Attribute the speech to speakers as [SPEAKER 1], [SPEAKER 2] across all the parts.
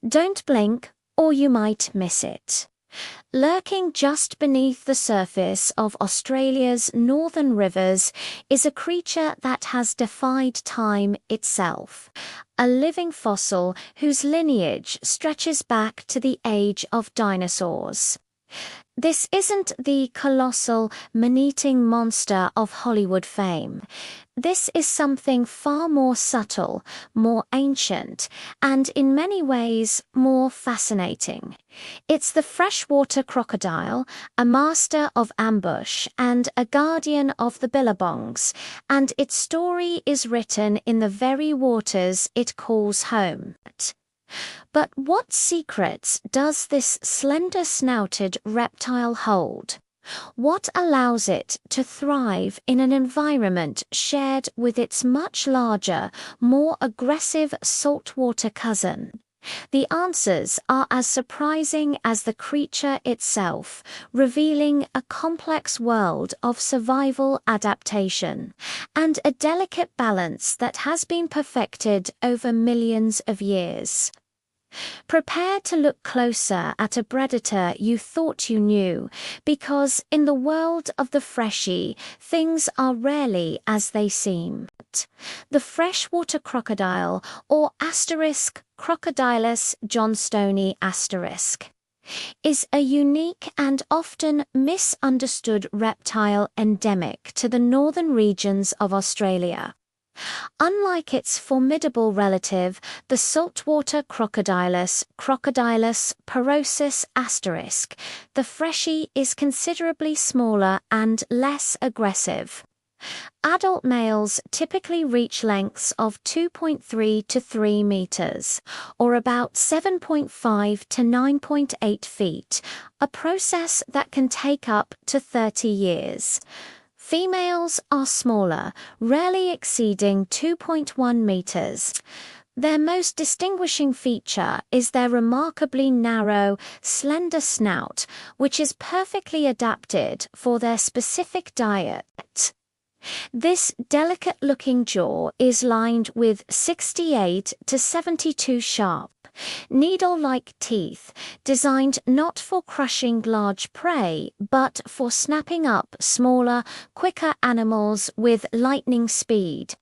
[SPEAKER 1] Don't blink, or you might miss it. Lurking just beneath the surface of Australia's northern rivers is a creature that has defied time itself, a living fossil whose lineage stretches back to the age of dinosaurs. This isn't the colossal, man-eating monster of Hollywood fame. This is something far more subtle, more ancient, and in many ways more fascinating. It's the freshwater crocodile, a master of ambush and a guardian of the billabongs, and its story is written in the very waters it calls home. But what secrets does this slender-snouted reptile hold? What allows it to thrive in an environment shared with its much larger, more aggressive saltwater cousin? The answers are as surprising as the creature itself, revealing a complex world of survival adaptation and a delicate balance that has been perfected over millions of years. Prepare to look closer at a predator you thought you knew, because in the world of the freshie, things are rarely as they seem. The freshwater crocodile, or Crocodilus johnstoni is a unique and often misunderstood reptile endemic to the northern regions of Australia. Unlike its formidable relative, the saltwater Crocodilus porosus the freshie is considerably smaller and less aggressive. Adult males typically reach lengths of 2.3 to 3 meters, or about 7.5 to 9.8 feet, a process that can take up to 30 years. Females are smaller, rarely exceeding 2.1 meters. Their most distinguishing feature is their remarkably narrow, slender snout, which is perfectly adapted for their specific diet. This delicate-looking jaw is lined with 68 to 72 sharp, needle-like teeth, designed not for crushing large prey, but for snapping up smaller, quicker animals with lightning speed.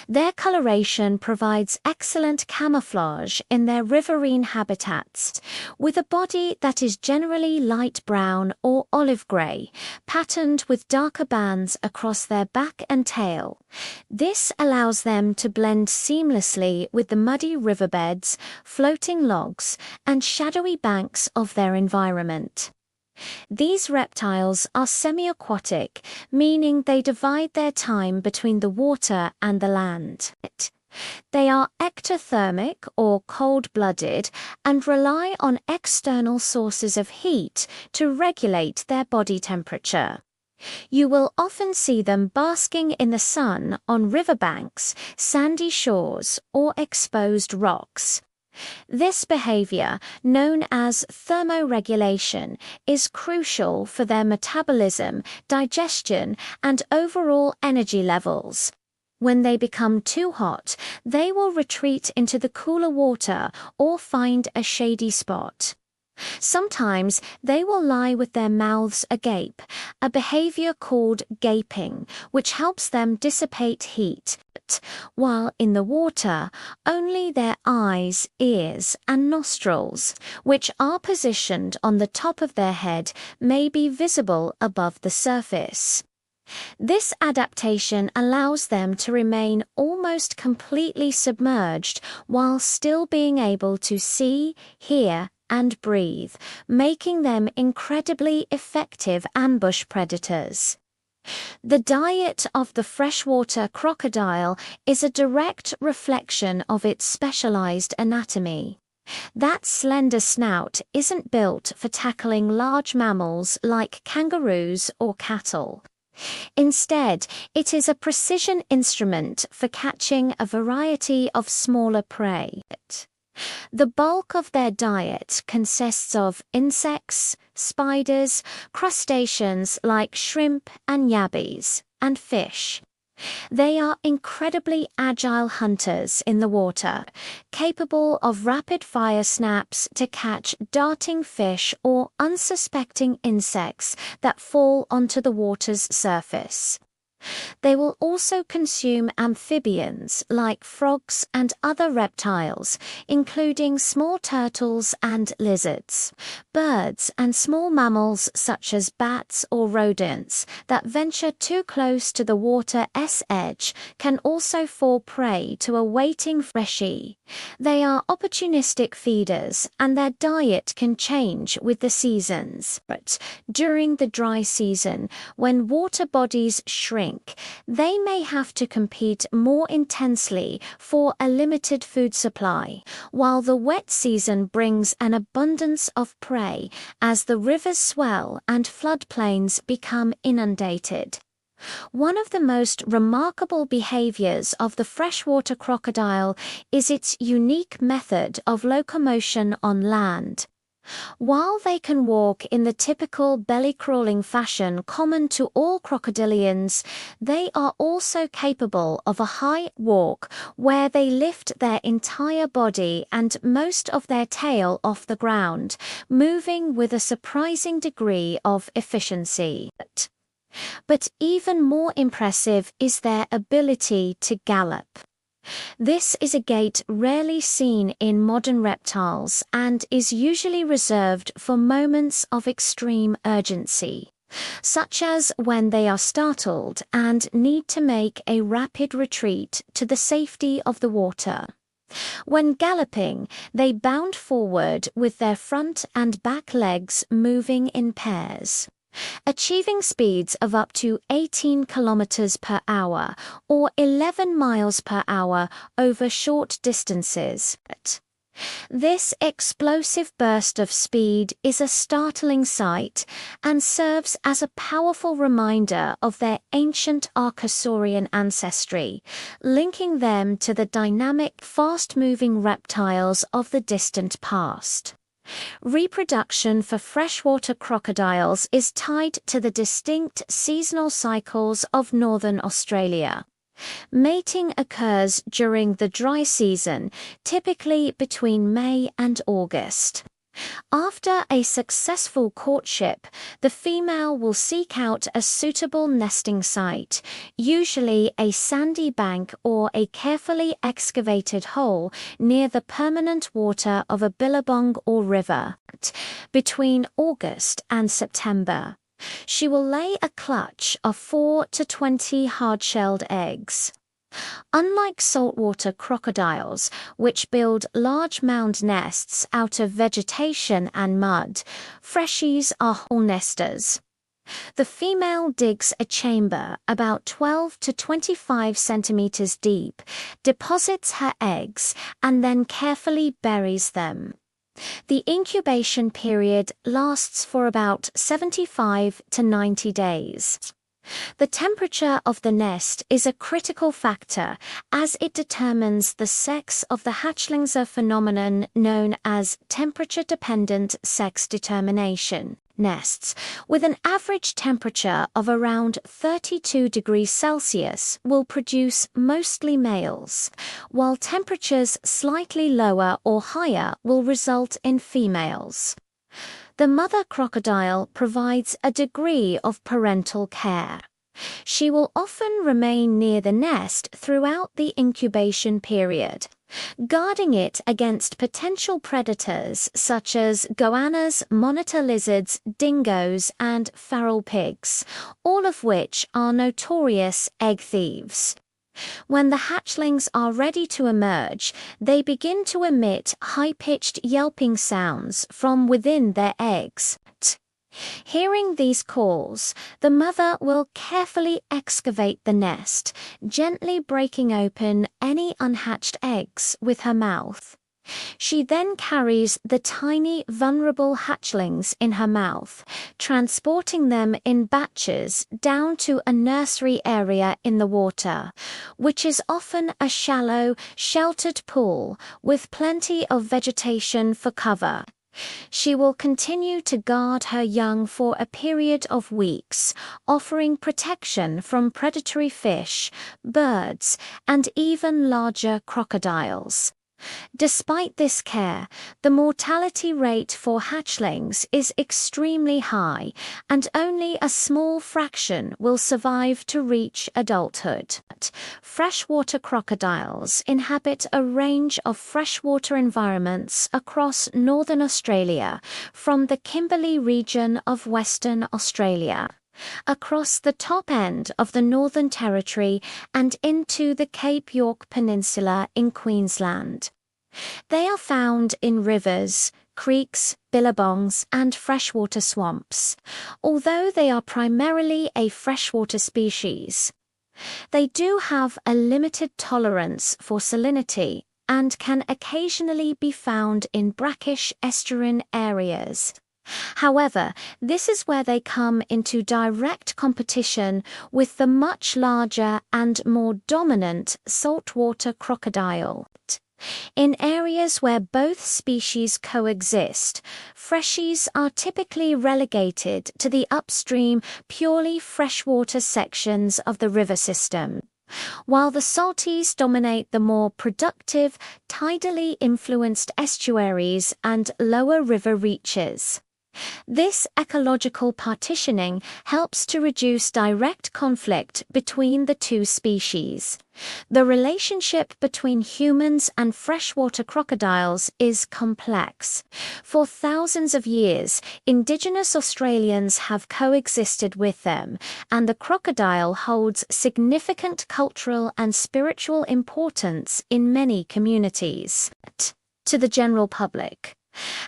[SPEAKER 1] Their coloration provides excellent camouflage in their riverine habitats, with a body that is generally light brown or olive grey, patterned with darker bands across their back and tail. This allows them to blend seamlessly with the muddy riverbeds, floating logs, and shadowy banks of their environment. These reptiles are semi-aquatic, meaning they divide their time between the water and the land. They are ectothermic or cold-blooded and rely on external sources of heat to regulate their body temperature. You will often see them basking in the sun on riverbanks, sandy shores, or exposed rocks. This behavior, known as thermoregulation, is crucial for their metabolism, digestion, and overall energy levels. When they become too hot, they will retreat into the cooler water or find a shady spot. Sometimes they will lie with their mouths agape, a behavior called gaping, which helps them dissipate heat. While in the water, only their eyes, ears, and nostrils, which are positioned on the top of their head, may be visible above the surface. This adaptation allows them to remain almost completely submerged while still being able to see, hear, and breathe, making them incredibly effective ambush predators. The diet of the freshwater crocodile is a direct reflection of its specialized anatomy. That slender snout isn't built for tackling large mammals like kangaroos or cattle. Instead, it is a precision instrument for catching a variety of smaller prey. The bulk of their diet consists of insects, spiders, crustaceans like shrimp and yabbies, and fish. They are incredibly agile hunters in the water, capable of rapid-fire snaps to catch darting fish or unsuspecting insects that fall onto the water's surface. They will also consume amphibians like frogs and other reptiles, including small turtles and lizards, birds and small mammals such as bats or rodents that venture too close to the water's edge can also fall prey to a waiting freshie. They are opportunistic feeders and their diet can change with the seasons. But during the dry season, when water bodies shrink, they may have to compete more intensely for a limited food supply, while the wet season brings an abundance of prey as the rivers swell and floodplains become inundated. One of the most remarkable behaviors of the freshwater crocodile is its unique method of locomotion on land. While they can walk in the typical belly-crawling fashion common to all crocodilians, they are also capable of a high walk where they lift their entire body and most of their tail off the ground, moving with a surprising degree of efficiency. But even more impressive is their ability to gallop. This is a gait rarely seen in modern reptiles and is usually reserved for moments of extreme urgency, such as when they are startled and need to make a rapid retreat to the safety of the water. When galloping, they bound forward with their front and back legs moving in pairs, achieving speeds of up to 18 kilometers per hour or 11 miles per hour over short distances. This explosive burst of speed is a startling sight and serves as a powerful reminder of their ancient Archosaurian ancestry, linking them to the dynamic, fast-moving reptiles of the distant past. Reproduction for freshwater crocodiles is tied to the distinct seasonal cycles of northern Australia. Mating occurs during the dry season, typically between May and August. After a successful courtship, the female will seek out a suitable nesting site, usually a sandy bank or a carefully excavated hole near the permanent water of a billabong or river. Between August and September, she will lay a clutch of 4 to 20 hard-shelled eggs. Unlike saltwater crocodiles, which build large mound nests out of vegetation and mud, freshies are hole nesters. The female digs a chamber about 12 to 25 centimeters deep, deposits her eggs, and then carefully buries them. The incubation period lasts for about 75 to 90 days. The temperature of the nest is a critical factor as it determines the sex of the hatchlings, a phenomenon known as temperature-dependent sex determination. Nests with an average temperature of around 32 degrees Celsius will produce mostly males, while temperatures slightly lower or higher will result in females. The mother crocodile provides a degree of parental care. She will often remain near the nest throughout the incubation period, guarding it against potential predators such as goannas, monitor lizards, dingoes, and feral pigs, all of which are notorious egg thieves. When the hatchlings are ready to emerge, they begin to emit high-pitched yelping sounds from within their eggs. Hearing these calls, the mother will carefully excavate the nest, gently breaking open any unhatched eggs with her mouth. She then carries the tiny, vulnerable hatchlings in her mouth, transporting them in batches down to a nursery area in the water, which is often a shallow, sheltered pool with plenty of vegetation for cover. She will continue to guard her young for a period of weeks, offering protection from predatory fish, birds, and even larger crocodiles. Despite this care, the mortality rate for hatchlings is extremely high, and only a small fraction will survive to reach adulthood. Freshwater crocodiles inhabit a range of freshwater environments across northern Australia, from the Kimberley region of Western Australia across the top end of the Northern Territory and into the Cape York Peninsula in Queensland. They are found in rivers, creeks, billabongs, and freshwater swamps, although they are primarily a freshwater species. They do have a limited tolerance for salinity and can occasionally be found in brackish estuarine areas. However, this is where they come into direct competition with the much larger and more dominant saltwater crocodile. In areas where both species coexist, freshies are typically relegated to the upstream, purely freshwater sections of the river system, while the salties dominate the more productive, tidally influenced estuaries and lower river reaches. This ecological partitioning helps to reduce direct conflict between the two species. The relationship between humans and freshwater crocodiles is complex. For thousands of years, indigenous Australians have coexisted with them, and the crocodile holds significant cultural and spiritual importance in many communities. To the general public,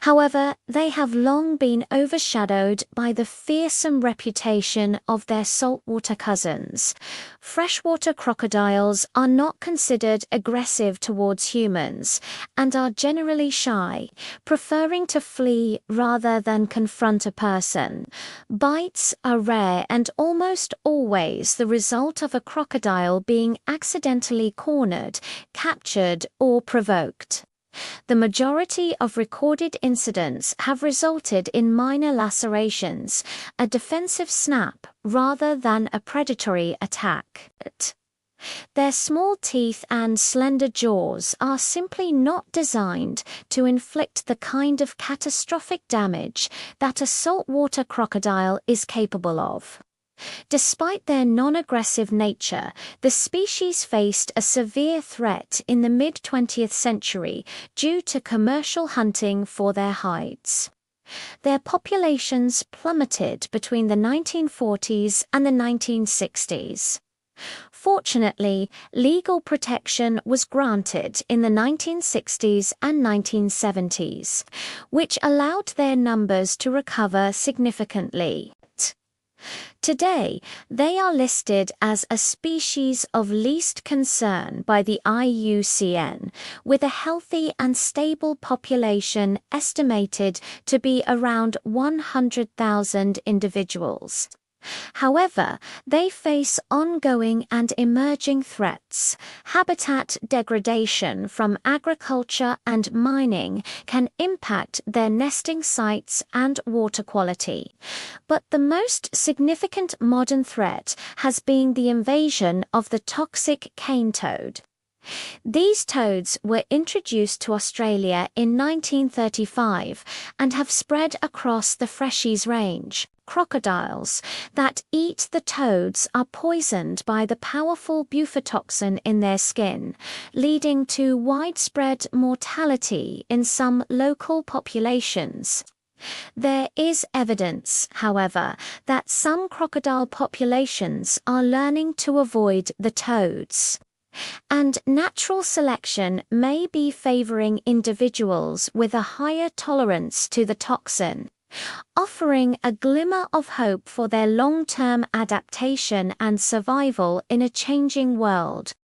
[SPEAKER 1] however, they have long been overshadowed by the fearsome reputation of their saltwater cousins. Freshwater crocodiles are not considered aggressive towards humans and are generally shy, preferring to flee rather than confront a person. Bites are rare and almost always the result of a crocodile being accidentally cornered, captured, or provoked. The majority of recorded incidents have resulted in minor lacerations, a defensive snap, rather than a predatory attack. Their small teeth and slender jaws are simply not designed to inflict the kind of catastrophic damage that a saltwater crocodile is capable of. Despite their non-aggressive nature, the species faced a severe threat in the mid-20th century due to commercial hunting for their hides. Their populations plummeted between the 1940s and the 1960s. Fortunately, legal protection was granted in the 1960s and 1970s, which allowed their numbers to recover significantly. Today, they are listed as a species of least concern by the IUCN, with a healthy and stable population estimated to be around 100,000 individuals. However, they face ongoing and emerging threats. Habitat degradation from agriculture and mining can impact their nesting sites and water quality. But the most significant modern threat has been the invasion of the toxic cane toad. These toads were introduced to Australia in 1935 and have spread across the Freshies range. Crocodiles that eat the toads are poisoned by the powerful bufotoxin in their skin, leading to widespread mortality in some local populations. There is evidence, however, that some crocodile populations are learning to avoid the toads. And natural selection may be favoring individuals with a higher tolerance to the toxin, offering a glimmer of hope for their long-term adaptation and survival in a changing world.